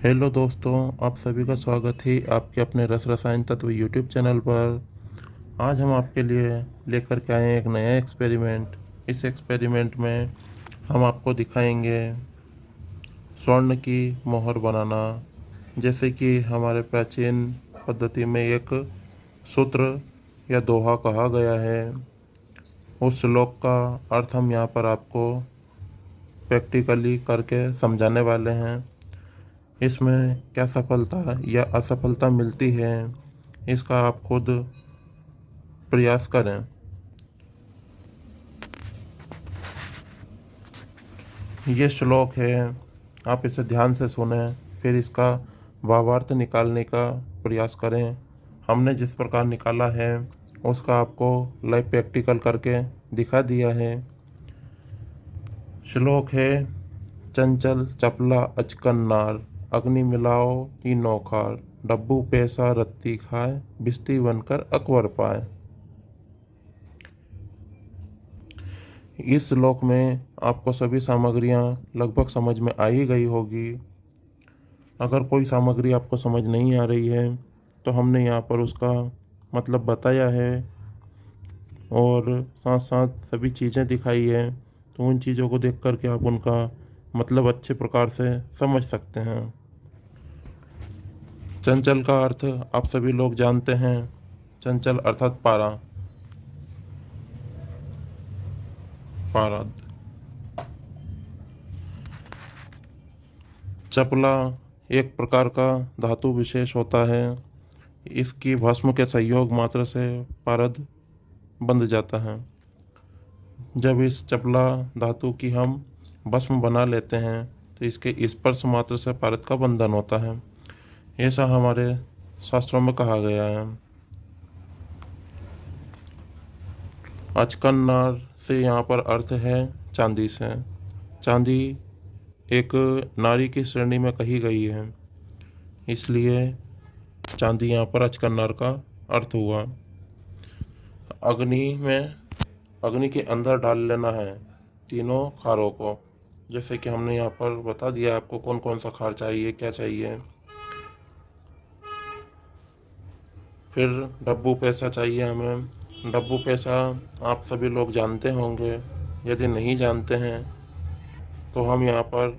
Hello दोस्तों, आप सभी का स्वागत है आपके अपने रस रसायन तत्व यूट्यूब चैनल पर। आज हम आपके लिए लेकर के आए हैं एक नया एक्सपेरिमेंट। इस एक्सपेरिमेंट में हम आपको दिखाएंगे स्वर्ण की मोहर बनाना। जैसे कि हमारे प्राचीन पद्धति में एक सूत्र या दोहा कहा गया है, उस श्लोक का अर्थ हम यहाँ पर आपको प्रैक्टिकली करके समझाने वाले हैं। इसमें क्या सफलता या असफलता मिलती है, इसका आप खुद प्रयास करें। ये श्लोक है, आप इसे ध्यान से सुने, फिर इसका भावार्थ निकालने का प्रयास करें। हमने जिस प्रकार निकाला है उसका आपको लाइव प्रैक्टिकल करके दिखा दिया है। श्लोक है, चंचल चपला अचकन नार, अग्नि मिलाओ तीनों खार, डब्बू पैसा रत्ती खाए, बिस्ती बनकर अकबर पाए। इस श्लोक में आपको सभी सामग्रियाँ लगभग समझ में आ ही गई होगी। अगर कोई सामग्री आपको समझ नहीं आ रही है तो हमने यहाँ पर उसका मतलब बताया है और साथ साथ सभी चीज़ें दिखाई है, तो उन चीज़ों को देख कर के आप उनका मतलब अच्छे प्रकार से समझ सकते हैं। चंचल का अर्थ आप सभी लोग जानते हैं, चंचल अर्थात पारा। पारा। चपला एक प्रकार का धातु विशेष होता है, इसकी भस्म के संयोग मात्र से पारद बंध जाता है। जब इस चपला धातु की हम भस्म बना लेते हैं तो इसके स्पर्श मात्र से पारद का बंधन होता है, ऐसा हमारे शास्त्रों में कहा गया है। अचकन्नार से यहाँ पर अर्थ है चांदी से। चांदी एक नारी की श्रेणी में कही गई है, इसलिए चांदी यहाँ पर अचकन्नार का अर्थ हुआ। अग्नि के अंदर डाल लेना है तीनों खारों को। जैसे कि हमने यहाँ पर बता दिया आपको कौन कौन सा खार चाहिए, क्या चाहिए। फिर डब्बू पैसा चाहिए हमें। डब्बू पैसा आप सभी लोग जानते होंगे, यदि नहीं जानते हैं तो हम यहाँ पर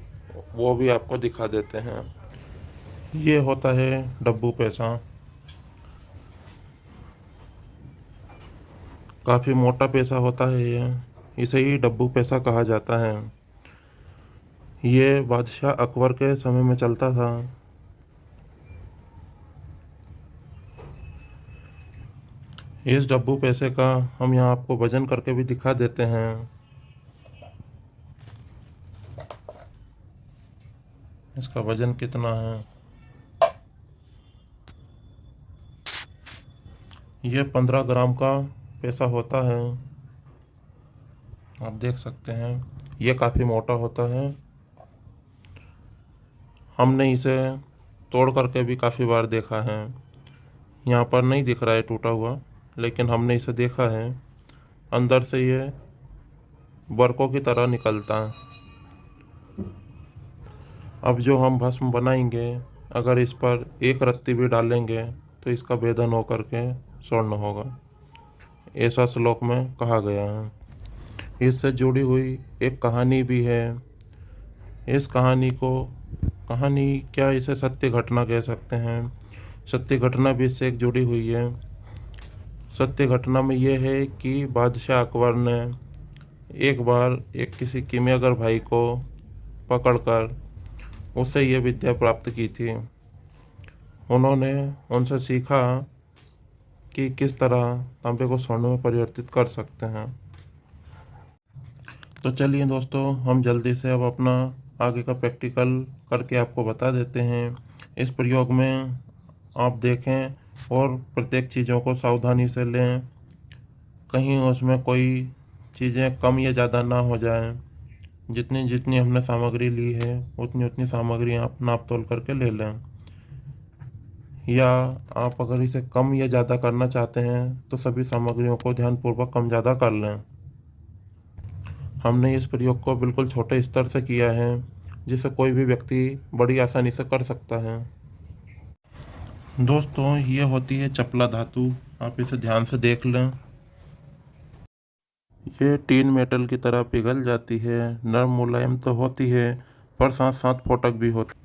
वो भी आपको दिखा देते हैं। ये होता है डब्बू पैसा। काफ़ी मोटा पैसा होता है ये, इसे ही डब्बू पैसा कहा जाता है। ये बादशाह अकबर के समय में चलता था। इस डब्बू पैसे का हम यहाँ आपको वजन करके भी दिखा देते हैं। इसका वजन कितना है, ये 15 ग्राम का पैसा होता है। आप देख सकते हैं ये काफ़ी मोटा होता है। हमने इसे तोड़ करके भी काफ़ी बार देखा है। यहाँ पर नहीं दिख रहा है टूटा हुआ, लेकिन हमने इसे देखा है। अंदर से ये वर्कों की तरह निकलता है। अब जो हम भस्म बनाएंगे, अगर इस पर एक रत्ती भी डालेंगे तो इसका भेदन होकर के स्वर्ण होगा, ऐसा श्लोक में कहा गया है। इससे जुड़ी हुई एक कहानी भी है। इस कहानी क्या, इसे सत्य घटना कह सकते हैं। सत्य घटना भी इससे एक जुड़ी हुई है। सत्य घटना में यह है कि बादशाह अकबर ने एक बार एक किसी कीमियागर भाई को पकड़कर उससे यह विद्या प्राप्त की थी। उन्होंने उनसे सीखा कि किस तरह तांबे को स्वर्ण में परिवर्तित कर सकते हैं। तो चलिए दोस्तों, हम जल्दी से अब अपना आगे का प्रैक्टिकल करके आपको बता देते हैं। इस प्रयोग में आप देखें और प्रत्येक चीज़ों को सावधानी से लें, कहीं उसमें कोई चीज़ें कम या ज़्यादा ना हो जाएं। जितनी जितनी हमने सामग्री ली है उतनी उतनी सामग्री आप नाप तोल करके ले लें, या आप अगर इसे कम या ज़्यादा करना चाहते हैं तो सभी सामग्रियों को ध्यानपूर्वक कम ज़्यादा कर लें। हमने इस प्रयोग को बिल्कुल छोटे स्तर से किया है जिसे कोई भी व्यक्ति बड़ी आसानी से कर सकता है। दोस्तों, ये होती है चपला धातु। आप इसे ध्यान से देख लें। ये टीन मेटल की तरह पिघल जाती है। नरम मुलायम तो होती है, पर साथ साथ फोटक भी होती।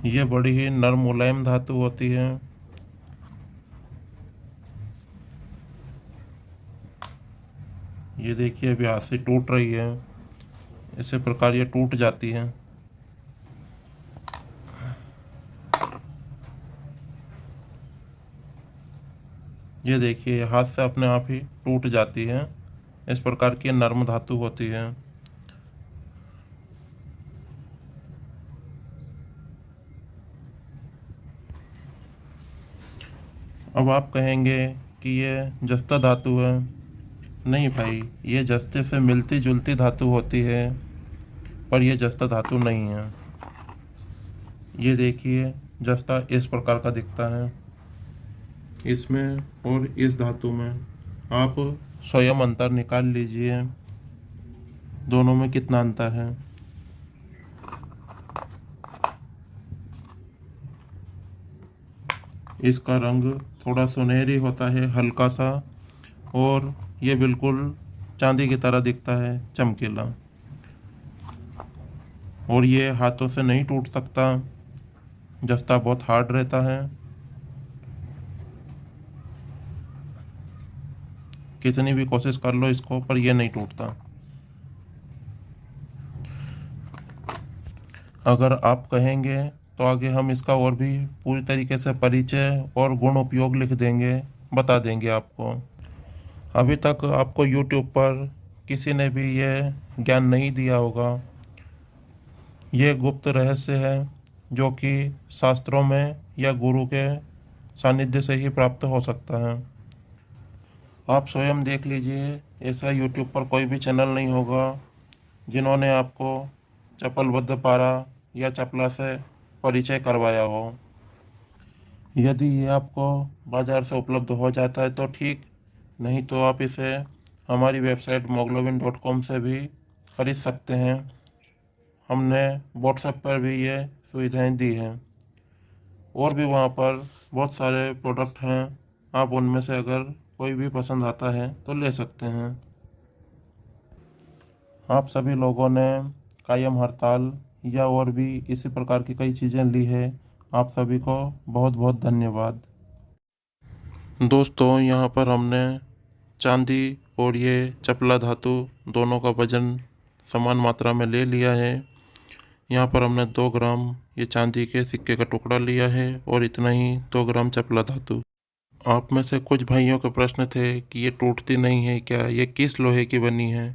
ये बड़ी ही नरम मुलायम धातु होती है। ये देखिए, अभी हाथ से टूट रही है। इसी प्रकार ये टूट जाती है। ये देखिए, हाथ से अपने आप ही टूट जाती है। इस प्रकार की नरम धातु होती है। अब आप कहेंगे कि ये जस्ता धातु है। नहीं भाई, ये जस्ते से मिलती जुलती धातु होती है, पर यह जस्ता धातु नहीं है। ये देखिए, जस्ता इस प्रकार का दिखता है। इसमें और इस धातु में आप स्वयं अंतर निकाल लीजिए, दोनों में कितना अंतर है। इसका रंग थोड़ा सुनहरी होता है, हल्का सा, और ये बिल्कुल चांदी की तरह दिखता है, चमकीला। और ये हाथों से नहीं टूट सकता। जस्ता बहुत हार्ड रहता है। कितनी भी कोशिश कर लो इसको, पर ये नहीं टूटता। अगर आप कहेंगे तो आगे हम इसका और भी पूरी तरीके से परिचय और गुण उपयोग लिख देंगे, बता देंगे आपको। अभी तक आपको YouTube पर किसी ने भी यह ज्ञान नहीं दिया होगा। ये गुप्त रहस्य है, जो कि शास्त्रों में या गुरु के सानिध्य से ही प्राप्त हो सकता है। आप स्वयं देख लीजिए, ऐसा YouTube पर कोई भी चैनल नहीं होगा जिन्होंने आपको चपलबद्ध पारा या चपला से परिचय करवाया हो। यदि ये आपको बाज़ार से उपलब्ध हो जाता है तो ठीक, नहीं तो आप इसे हमारी वेबसाइट moglowin.com से भी खरीद सकते हैं। हमने व्हाट्सएप पर भी ये सुविधाएं दी हैं, और भी वहाँ पर बहुत सारे प्रोडक्ट हैं। आप उनमें से अगर कोई भी पसंद आता है तो ले सकते हैं। आप सभी लोगों ने कायम हड़ताल या और भी इसी प्रकार की कई चीज़ें ली है। आप सभी को बहुत बहुत धन्यवाद। दोस्तों, यहाँ पर हमने चांदी और ये चपला धातु दोनों का वजन समान मात्रा में ले लिया है। यहाँ पर हमने 2 ग्राम ये चांदी के सिक्के का टुकड़ा लिया है, और इतना ही 2 ग्राम चपला धातु। आप में से कुछ भाइयों के प्रश्न थे कि ये टूटती नहीं है क्या, ये किस लोहे की बनी है।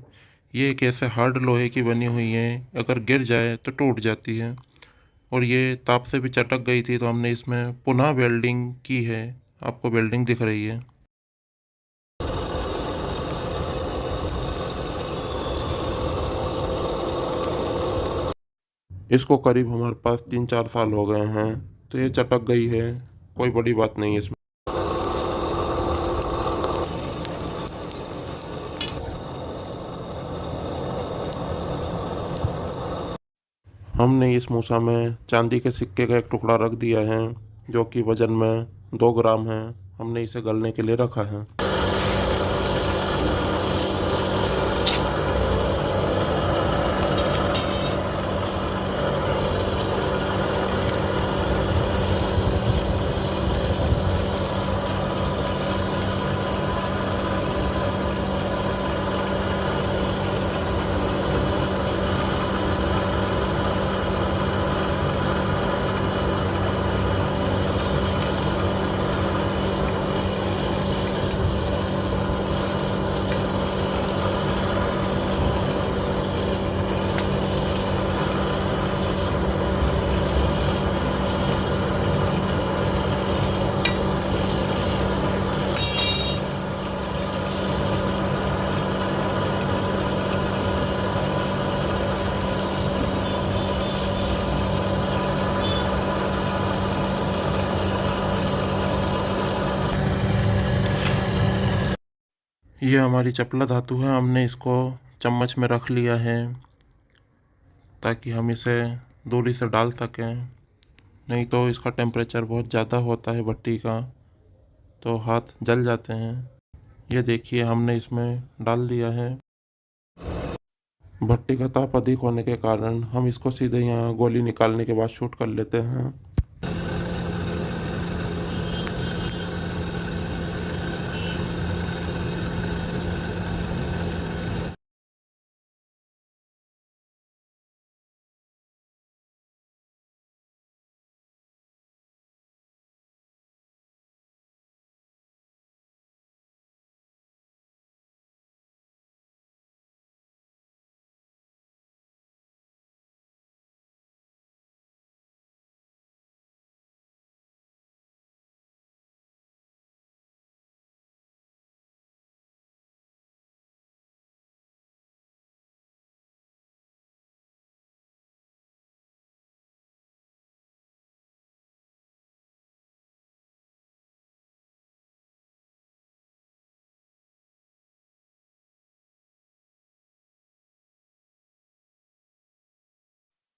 ये एक ऐसे हार्ड लोहे की बनी हुई है, अगर गिर जाए तो टूट जाती है। और ये ताप से भी चटक गई थी, तो हमने इसमें पुनः वेल्डिंग की है। आपको वेल्डिंग दिख रही है। इसको करीब हमारे पास 3-4 साल हो गए हैं, तो ये चटक गई है, कोई बड़ी बात नहीं है इसमें। हमने इस मूसा में चांदी के सिक्के का एक टुकड़ा रख दिया है, जो कि वजन में 2 ग्राम है। हमने इसे गलने के लिए रखा है। ये हमारी चपला धातु है, हमने इसको चम्मच में रख लिया है ताकि हम इसे दूरी से डाल सकें, नहीं तो इसका टेम्परेचर बहुत ज़्यादा होता है भट्टी का, तो हाथ जल जाते हैं। ये देखिए हमने इसमें डाल दिया है। भट्टी का ताप अधिक होने के कारण हम इसको सीधे यहाँ गोली निकालने के बाद शूट कर लेते हैं।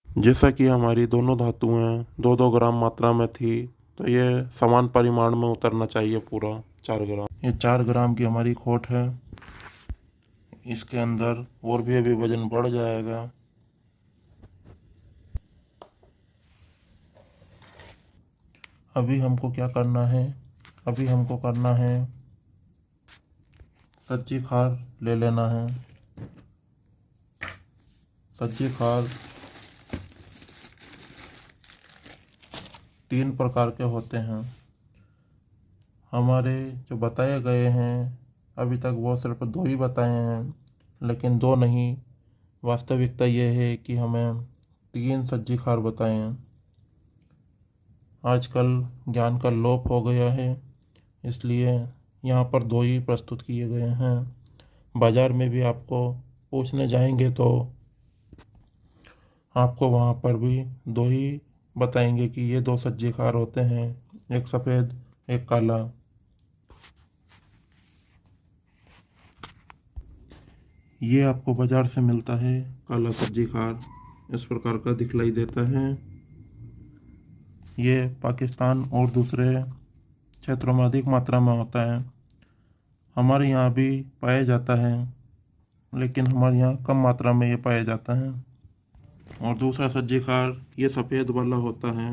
जैसा कि हमारी दोनों धातुएं 2-2 ग्राम मात्रा में थी, तो ये समान परिमाण में उतरना चाहिए पूरा 4 ग्राम। ये 4 ग्राम की हमारी खोट है। इसके अंदर और भी अभी वजन बढ़ जाएगा। अभी हमको क्या करना है, अभी हमको करना है सज्जी खार ले लेना है। सज्जी खार 3 प्रकार के होते हैं। हमारे जो बताए गए हैं अभी तक वो सिर्फ 2 ही बताए हैं, लेकिन 2 नहीं, वास्तविकता ये है कि हमें 3 सज्जी खार बताए हैं। आजकल ज्ञान का लोप हो गया है, इसलिए यहाँ पर 2 ही प्रस्तुत किए गए हैं। बाज़ार में भी आपको पूछने जाएंगे तो आपको वहाँ पर भी 2 ही बताएंगे कि ये 2 सज्जी खार होते हैं, एक सफ़ेद एक काला। ये आपको बाज़ार से मिलता है काला सज्जी खार, इस प्रकार का दिखलाई देता है। ये पाकिस्तान और दूसरे क्षेत्रों में अधिक मात्रा में होता है। हमारे यहाँ भी पाया जाता है, लेकिन हमारे यहाँ कम मात्रा में ये पाया जाता है। और दूसरा सज्जी खार ये सफ़ेद वाला होता है।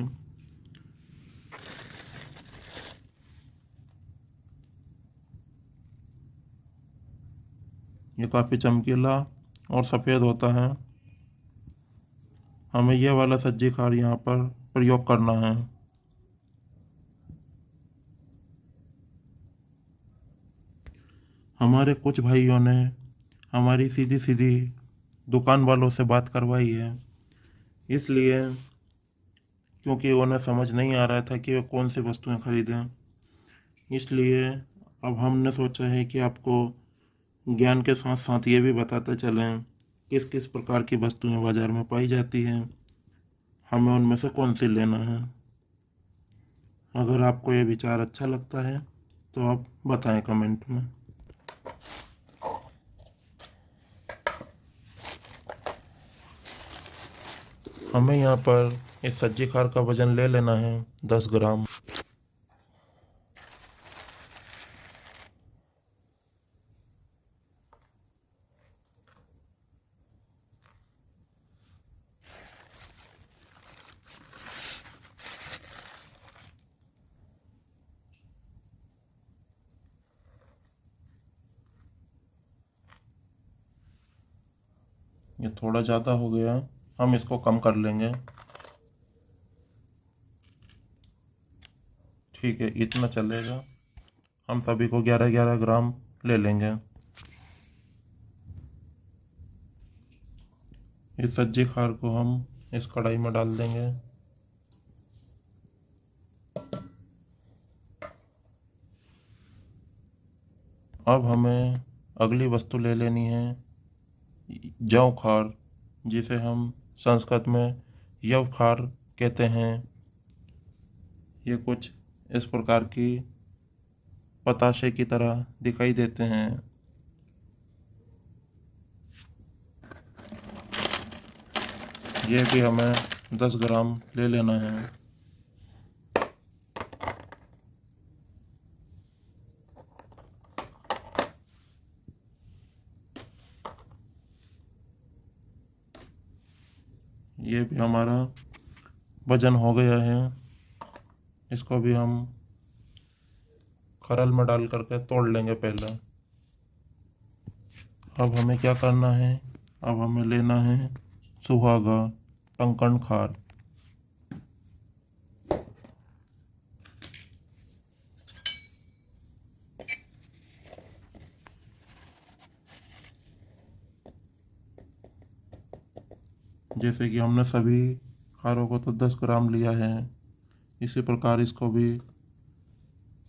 ये काफ़ी चमकीला और सफ़ेद होता है। हमें यह वाला सज्जी खार यहाँ पर प्रयोग करना है। हमारे कुछ भाइयों ने हमारी सीधी सीधी दुकान वालों से बात करवाई है, इसलिए क्योंकि उन्हें समझ नहीं आ रहा था कि वे कौन सी वस्तुएं खरीदें, इसलिए अब हमने सोचा है कि आपको ज्ञान के साथ साथ ये भी बताते चलें किस किस प्रकार की वस्तुएं बाज़ार में पाई जाती हैं, हमें उनमें से कौन सी लेना है। अगर आपको ये विचार अच्छा लगता है तो आप बताएं कमेंट में। हमें यहाँ पर इस सज्जी खार का वज़न ले लेना है 10 ग्राम। ये थोड़ा ज़्यादा हो गया, हम इसको कम कर लेंगे। ठीक है, इतना चलेगा। हम सभी को 11-11 ग्राम ले लेंगे। इस सज्जी खार को हम इस कढ़ाई में डाल देंगे। अब हमें अगली वस्तु ले लेनी है जौ खार, जिसे हम संस्कृत में यव खार कहते हैं। ये कुछ इस प्रकार की पताशे की तरह दिखाई देते हैं। ये भी हमें 10 ग्राम ले लेना है। ये भी हमारा वजन हो गया है। इसको भी हम खरल में डाल करके तोड़ लेंगे पहले। अब हमें क्या करना है, अब हमें लेना है सुहागा टंकण खार। जैसे कि हमने सभी खारों को तो 10 ग्राम लिया है, इसी प्रकार इसको भी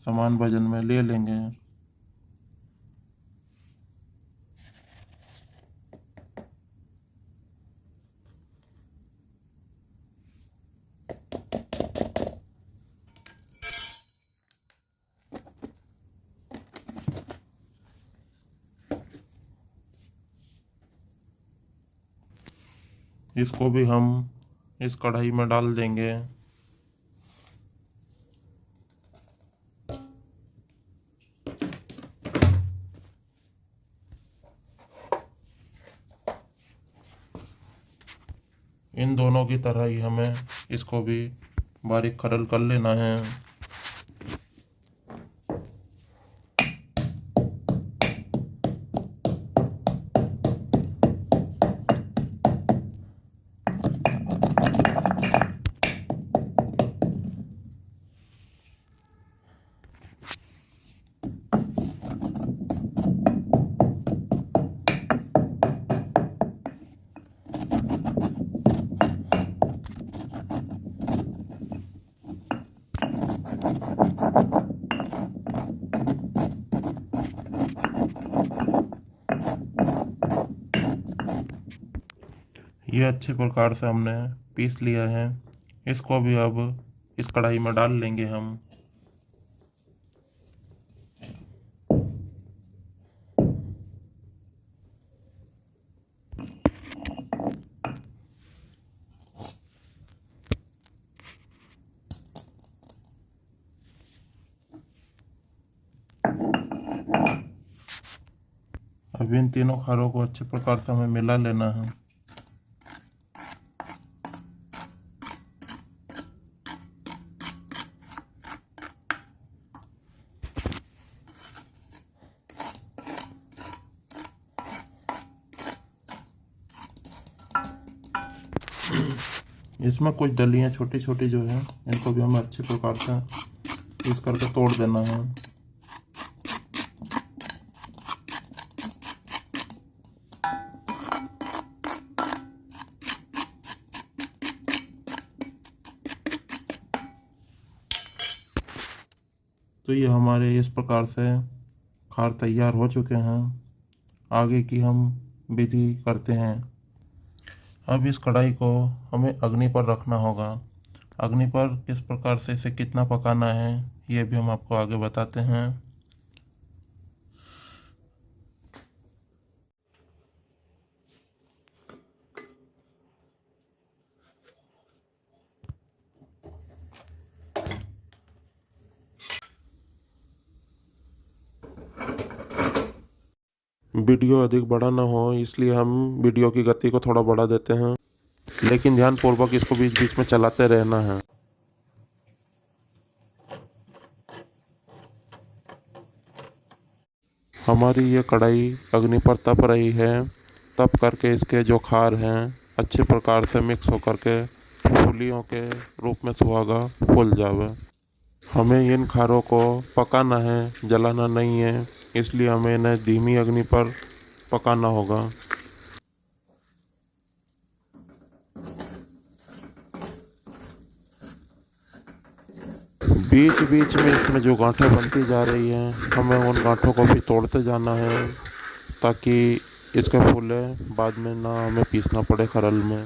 समान वजन में ले लेंगे। इसको भी हम इस कढ़ाई में डाल देंगे। इन दोनों की तरह ही हमें इसको भी बारीक खरल कर लेना है। ये अच्छे प्रकार से हमने पीस लिया है। इसको भी अब इस कढ़ाई में डाल लेंगे हम। अब इन तीनों खारों को अच्छे प्रकार से हमें मिला लेना है। इसमें कुछ डलियां छोटी छोटी जो है, इनको भी हमें अच्छे प्रकार से पीस करके तोड़ देना है। तो ये हमारे इस प्रकार से खार तैयार हो चुके हैं। आगे की हम विधि करते हैं। अब इस कढ़ाई को हमें अग्नि पर रखना होगा। अग्नि पर किस प्रकार से इसे कितना पकाना है, ये भी हम आपको आगे बताते हैं। वीडियो अधिक बड़ा ना हो, इसलिए हम वीडियो की गति को थोड़ा बढ़ा देते हैं, लेकिन ध्यानपूर्वक इसको बीच बीच में चलाते रहना है। हमारी ये कढ़ाई अग्नि पर तप रही है। तप करके इसके जो खार हैं अच्छे प्रकार से मिक्स होकर के फूलियों के रूप में सुहागा फूल जावे। हमें इन खारों को पकाना है, जलाना नहीं है, इसलिए हमें इन्हें धीमी अग्नि पर पकाना होगा। बीच बीच में इसमें जो गांठें बनती जा रही हैं, हमें उन गांठों को भी तोड़ते जाना है, ताकि इसके फूले बाद में ना हमें पीसना पड़े खरल में।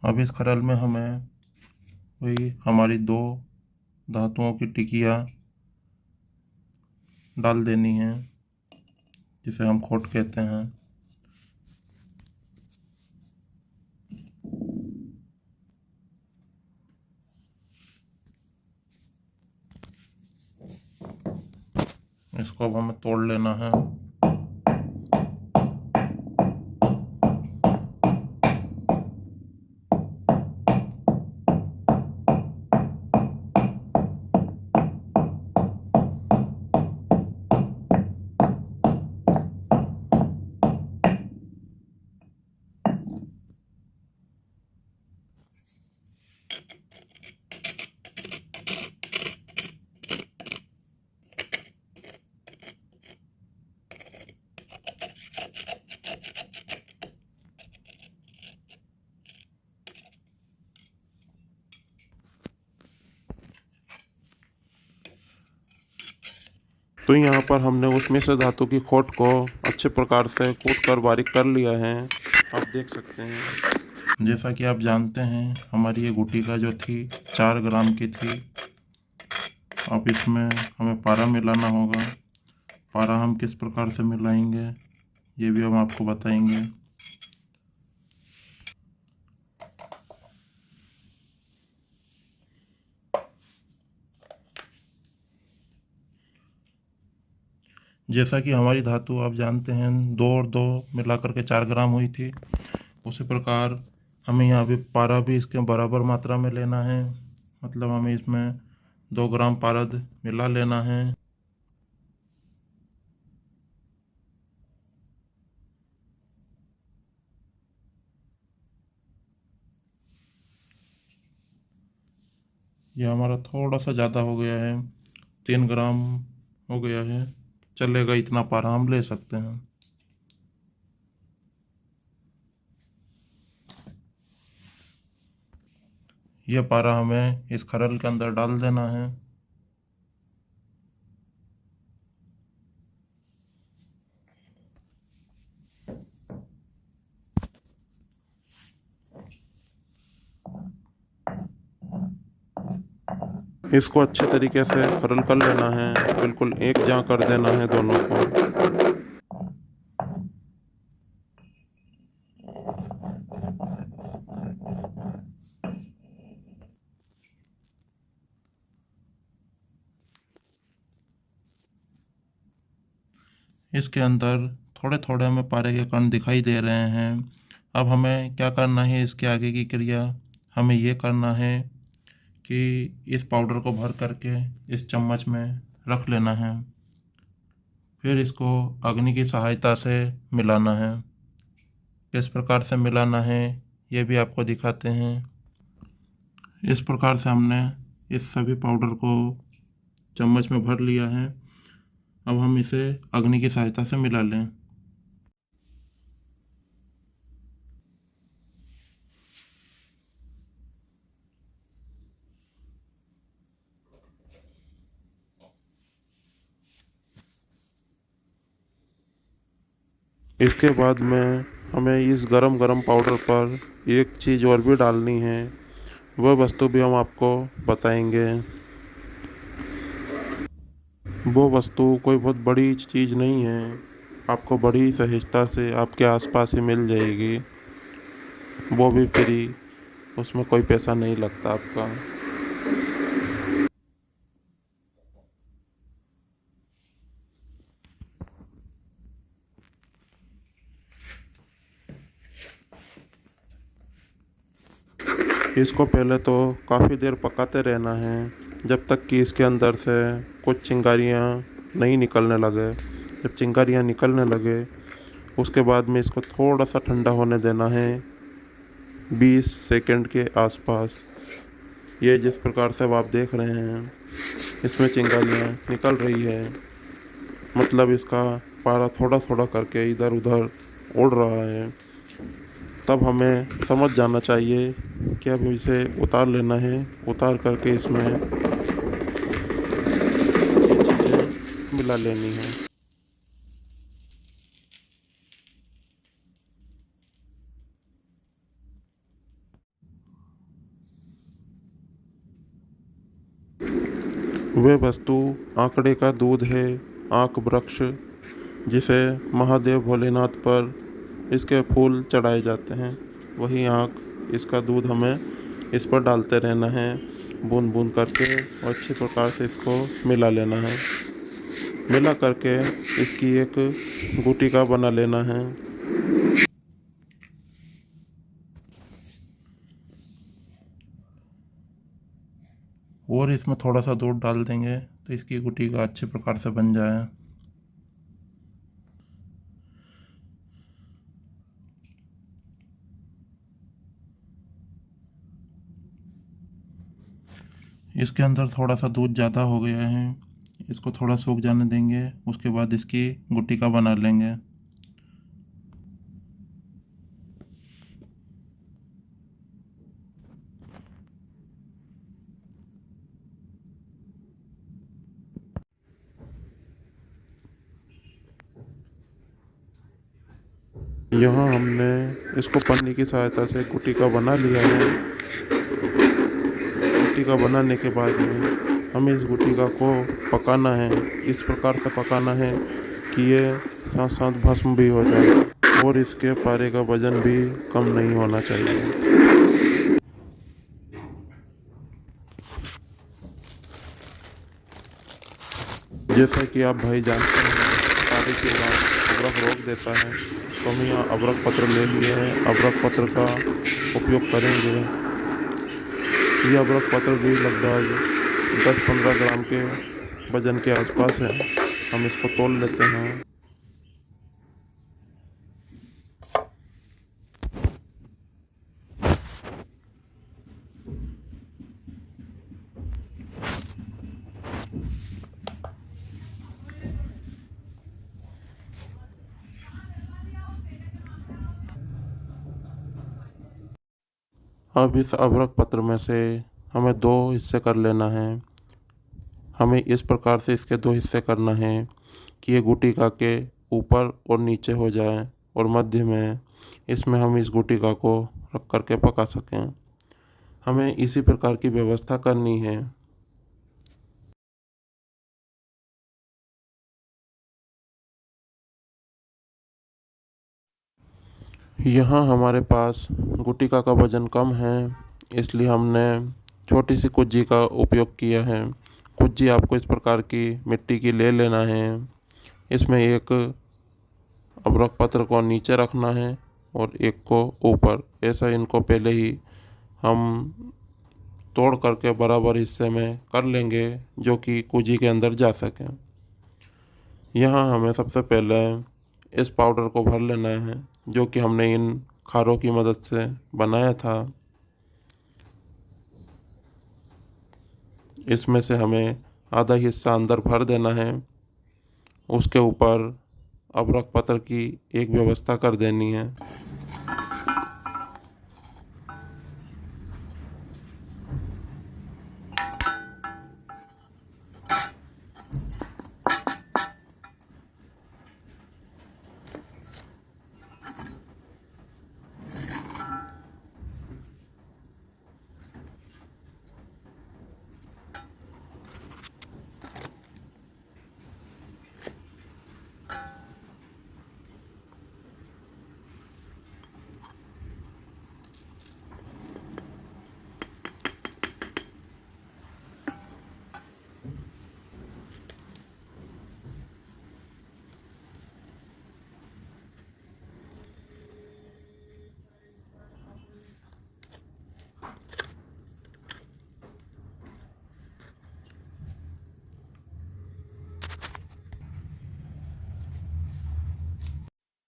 अब इस खरल में हमें वही हमारी 2 धातुओं की टिकिया डाल देनी है, जिसे हम खोट कहते हैं। इसको अब हमें तोड़ लेना है। तो यहाँ पर हमने उसमें से धातु की खोट को अच्छे प्रकार से कूट कर बारीक कर लिया है, आप देख सकते हैं। जैसा कि आप जानते हैं, हमारी ये गुटिका जो थी 4 ग्राम की थी। अब इसमें हमें पारा मिलाना होगा। पारा हम किस प्रकार से मिलाएंगे ये भी हम आपको बताएंगे। जैसा कि हमारी धातु आप जानते हैं 2 और 2 मिलाकर के 4 ग्राम हुई थी, उसी प्रकार हमें यहाँ भी पारा भी इसके बराबर मात्रा में लेना है। मतलब हमें इसमें 2 ग्राम पारद मिला लेना है। यह हमारा थोड़ा सा ज़्यादा हो गया है, 3 ग्राम हो गया है, चलेगा, इतना पारा हम ले सकते हैं। यह पारा हमें इस खरल के अंदर डाल देना है। इसको अच्छे तरीके से खरल कर लेना है, बिल्कुल एक जा कर देना है दोनों को। इसके अंदर थोड़े थोड़े हमें पारे के कण दिखाई दे रहे हैं। अब हमें क्या करना है, इसके आगे की क्रिया हमें ये करना है कि इस पाउडर को भर करके इस चम्मच में रख लेना है। फिर इसको अग्नि की सहायता से मिलाना है। किस प्रकार से मिलाना है ये भी आपको दिखाते हैं। इस प्रकार से हमने इस सभी पाउडर को चम्मच में भर लिया है। अब हम इसे अग्नि की सहायता से मिला लें। इसके बाद में हमें इस गरम गरम पाउडर पर एक चीज़ और भी डालनी है, वह वस्तु भी हम आपको बताएंगे। वो वस्तु कोई बहुत बड़ी चीज़ नहीं है, आपको बड़ी सहजता से आपके आसपास ही मिल जाएगी, वो भी फ्री, उसमें कोई पैसा नहीं लगता आपका। इसको पहले तो काफ़ी देर पकाते रहना है, जब तक कि इसके अंदर से कुछ चिंगारियाँ नहीं निकलने लगे। जब चिंगारियाँ निकलने लगे उसके बाद में इसको थोड़ा सा ठंडा होने देना है, 20 सेकंड के आसपास। ये जिस प्रकार से अब आप देख रहे हैं इसमें चिंगारियाँ निकल रही है, मतलब इसका पारा थोड़ा थोड़ा करके इधर उधर उड़ रहा है। तब हमें समझ जाना चाहिए कि अब इसे उतार लेना है। उतार करके इसमें ये चीज़ें मिला लेनी है। वे वस्तु आंकड़े का दूध है, आंक वृक्ष, जिसे महादेव भोलेनाथ पर इसके फूल चढ़ाए जाते हैं। वही आंक, इसका दूध हमें इस पर डालते रहना है, बूंद बूंद करके, और अच्छे प्रकार से इसको मिला लेना है। मिला करके इसकी एक गुटिका बना लेना है। और इसमें थोड़ा सा दूध डाल देंगे तो इसकी गुटिका अच्छे प्रकार से बन जाए। इसके अंदर थोड़ा सा दूध ज़्यादा हो गया है, इसको थोड़ा सूख जाने देंगे, उसके बाद इसकी गुटिका बना लेंगे। यहाँ हमने इसको पन्नी की सहायता से गुटिका बना लिया है। गुटिका बनाने के बाद में हमें इस गुटिका को पकाना है। इस प्रकार से पकाना है कि ये साथ साथ भस्म भी हो जाए, और इसके पारे का वजन भी कम नहीं होना चाहिए। जैसा कि आप भाई जानते हैं, पारे के बाद अबरख रोक देता है, तो हम यहाँ अबरख पत्र ले लिए हैं। अबरख पत्र का उपयोग करेंगे। ये अबरख पत्र भी लगभग 10-15 ग्राम के वजन के आसपास है। हम इसको तोल लेते हैं। अब इस अबरख पत्र में से हमें 2 हिस्से कर लेना है। हमें इस प्रकार से इसके 2 हिस्से करना है कि ये गुटिका के ऊपर और नीचे हो जाए, और मध्य में इसमें हम इस गुटिका को रख करके पका सकें। हमें इसी प्रकार की व्यवस्था करनी है। यहाँ हमारे पास गुटिका का वजन कम है, इसलिए हमने छोटी सी कुज्जी का उपयोग किया है। कुज्जी आपको इस प्रकार की मिट्टी की ले लेना है। इसमें एक अबरख पत्र को नीचे रखना है और एक को ऊपर। ऐसा इनको पहले ही हम तोड़ करके बराबर हिस्से में कर लेंगे, जो कि कुजी के अंदर जा सके। यहाँ हमें सबसे पहले इस पाउडर को भर लेना है, जो कि हमने इन खारों की मदद से बनाया था। इसमें से हमें आधा हिस्सा अंदर भर देना है। उसके ऊपर अबरख पत्र की एक व्यवस्था कर देनी है।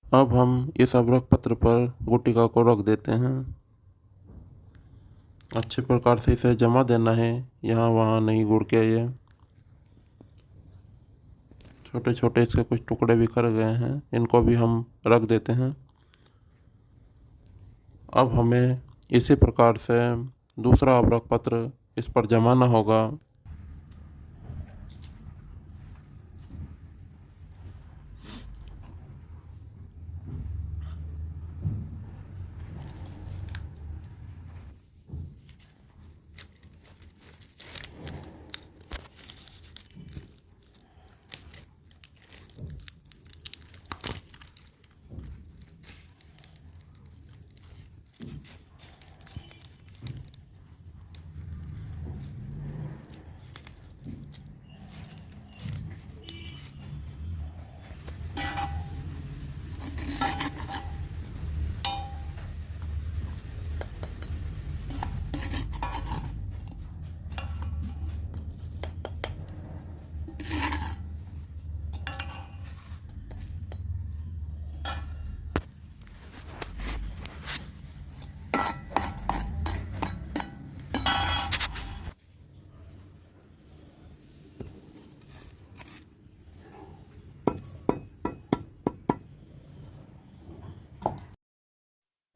अब हम इस अबरख पत्र पर गुटिका को रख देते हैं। अच्छे प्रकार से इसे जमा देना है, यहाँ वहाँ नहीं गुड़ के। ये छोटे छोटे इसके कुछ टुकड़े बिखर गए हैं, इनको भी हम रख देते हैं। अब हमें इसी प्रकार से दूसरा अबरख पत्र इस पर जमाना होगा।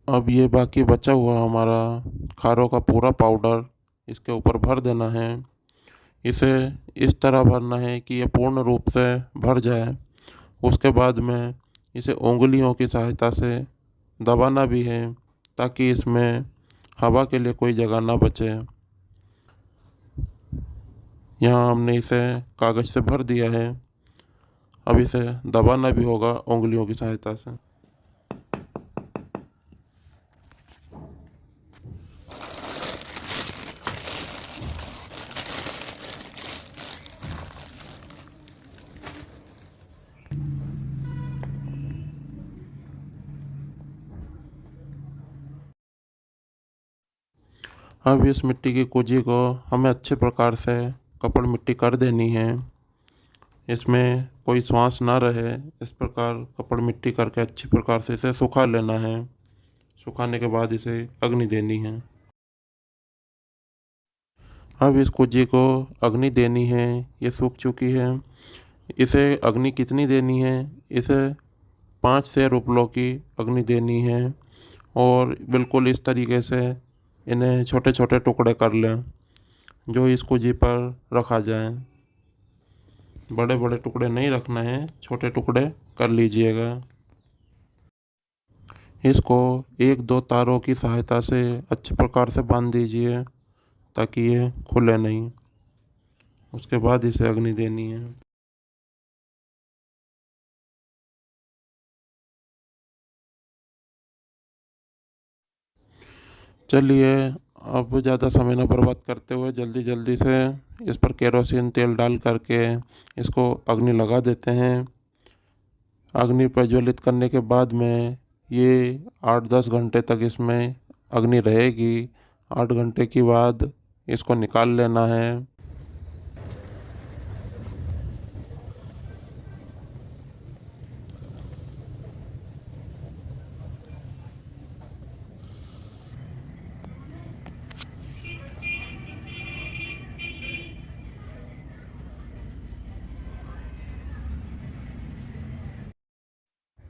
अब ये बाकी बचा हुआ हमारा खारों का पूरा पाउडर इसके ऊपर भर देना है। इसे इस तरह भरना है कि ये पूर्ण रूप से भर जाए। उसके बाद में इसे उंगलियों की सहायता से दबाना भी है ताकि इसमें हवा के लिए कोई जगह ना बचे। यहाँ हमने इसे कागज़ से भर दिया है। अब इसे दबाना भी होगा उंगलियों की सहायता से। अब इस मिट्टी की कुजी को हमें अच्छे प्रकार से कपड़ मिट्टी कर देनी है। इसमें कोई श्वास ना रहे, इस प्रकार कपड़ मिट्टी करके अच्छी प्रकार से इसे सुखा लेना है। सुखाने के बाद इसे अग्नि देनी है। अब इस कुजी को अग्नि देनी है। ये सूख चुकी है। इसे अग्नि कितनी देनी है? इसे 5 से रुपलों की अग्नि देनी है और बिल्कुल इस तरीके से इन्हें छोटे छोटे टुकड़े कर लें जो इस कुजी पर रखा जाए। बड़े बड़े टुकड़े नहीं रखना है, छोटे टुकड़े कर लीजिएगा। इसको एक दो तारों की सहायता से अच्छे प्रकार से बांध दीजिए ताकि ये खुले नहीं। उसके बाद इसे अग्नि देनी है। चलिए, अब ज़्यादा समय न बर्बाद करते हुए जल्दी जल्दी से इस पर केरोसिन तेल डाल करके इसको अग्नि लगा देते हैं। अग्नि प्रज्वलित करने के बाद में ये 8-10 घंटे तक इसमें अग्नि रहेगी। 8 घंटे के बाद इसको निकाल लेना है।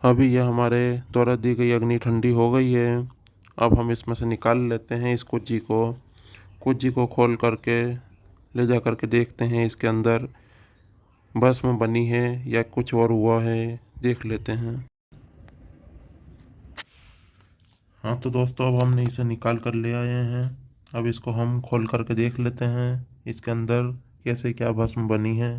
अभी यह हमारे द्वारा दी गई अग्नि ठंडी हो गई है। अब हम इसमें से निकाल लेते हैं इस कुज्जी को। कुज्जी को खोल करके ले जा करके देखते हैं इसके अंदर भस्म बनी है या कुछ और हुआ है, देख लेते हैं। हाँ तो दोस्तों, अब हमने इसे निकाल कर ले आए हैं। अब इसको हम खोल करके देख लेते हैं इसके अंदर कैसे क्या भस्म बनी है।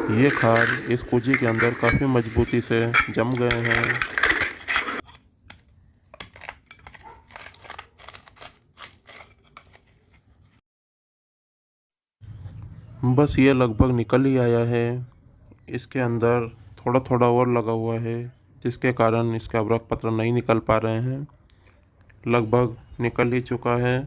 ये खार इस कुजी के अंदर काफ़ी मजबूती से जम गए हैं। बस ये लगभग निकल ही आया है। इसके अंदर थोड़ा थोड़ा और लगा हुआ है, जिसके कारण इसके अवरक पत्र नहीं निकल पा रहे हैं। लगभग निकल ही चुका है।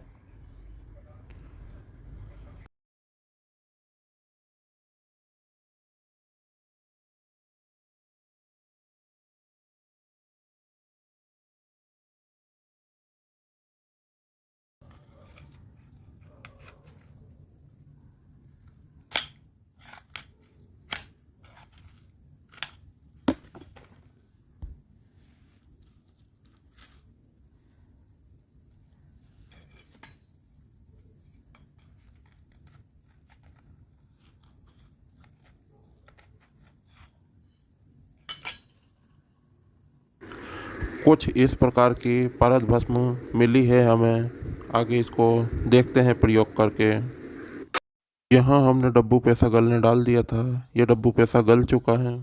कुछ इस प्रकार की पारद भस्म मिली है हमें। आगे इसको देखते हैं प्रयोग करके। यहाँ हमने डब्बू पैसा गलने डाल दिया था। ये डब्बू पैसा गल चुका है।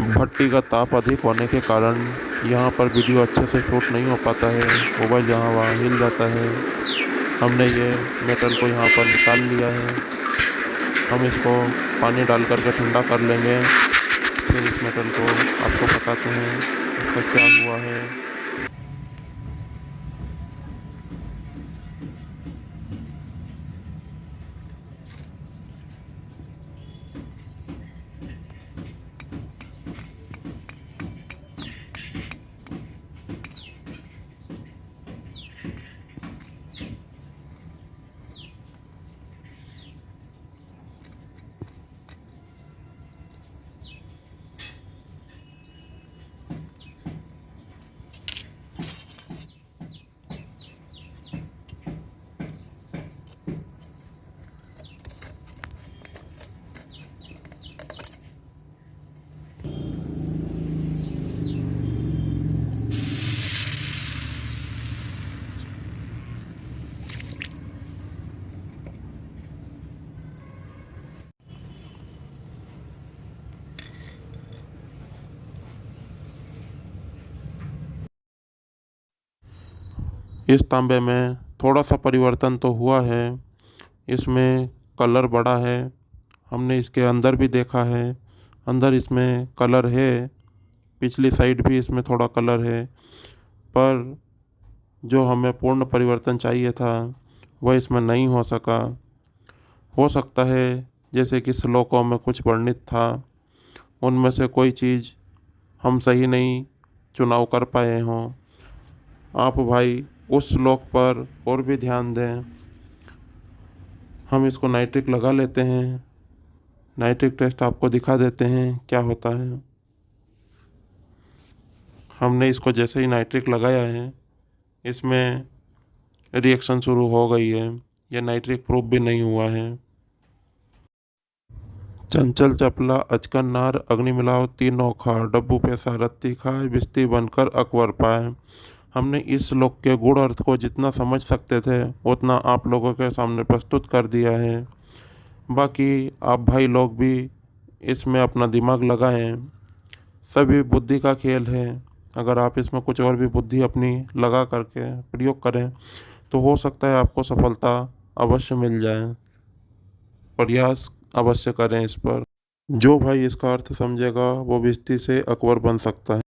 भट्टी का ताप अधिक होने के कारण यहाँ पर वीडियो अच्छे से शूट नहीं हो पाता है। मोबाइल यहाँ वहाँ हिल जाता है। हमने ये मेटल को यहाँ पर निकाल लिया है। हम इसको पानी डाल करके ठंडा कर लेंगे। फिर इस मेटल को आपको बताते हैं इसका क्या हुआ है। इस तांबे में थोड़ा सा परिवर्तन तो हुआ है। इसमें कलर बढ़ा है। हमने इसके अंदर भी देखा है। अंदर इसमें कलर है। पिछली साइड भी इसमें थोड़ा कलर है। पर जो हमें पूर्ण परिवर्तन चाहिए था वह इसमें नहीं हो सका। हो सकता है जैसे कि श्लोकों में कुछ वर्णित था, उनमें से कोई चीज़ हम सही नहीं चुनाव कर पाए हों। आप भाई उस श्लोक पर और भी ध्यान दें। हम इसको नाइट्रिक लगा लेते हैं। नाइट्रिक टेस्ट आपको दिखा देते हैं क्या होता है। हमने इसको जैसे ही नाइट्रिक लगाया है, इसमें रिएक्शन शुरू हो गई है। यह नाइट्रिक प्रूफ भी नहीं हुआ है। चंचल चपला अचकन नार अग्नि मिलाओ तीनों खा डब्बू पैसा रत्ती खाए बिस्ती बनकर अकबर पाए। हमने इस श्लोक के गूढ़ अर्थ को जितना समझ सकते थे उतना आप लोगों के सामने प्रस्तुत कर दिया है। बाकी आप भाई लोग भी इसमें अपना दिमाग लगाएं। सभी बुद्धि का खेल है। अगर आप इसमें कुछ और भी बुद्धि अपनी लगा करके प्रयोग करें तो हो सकता है आपको सफलता अवश्य मिल जाए। प्रयास अवश्य करें इस पर। जो भाई इसका अर्थ समझेगा वो भिश्ती से अकबर बन सकता है।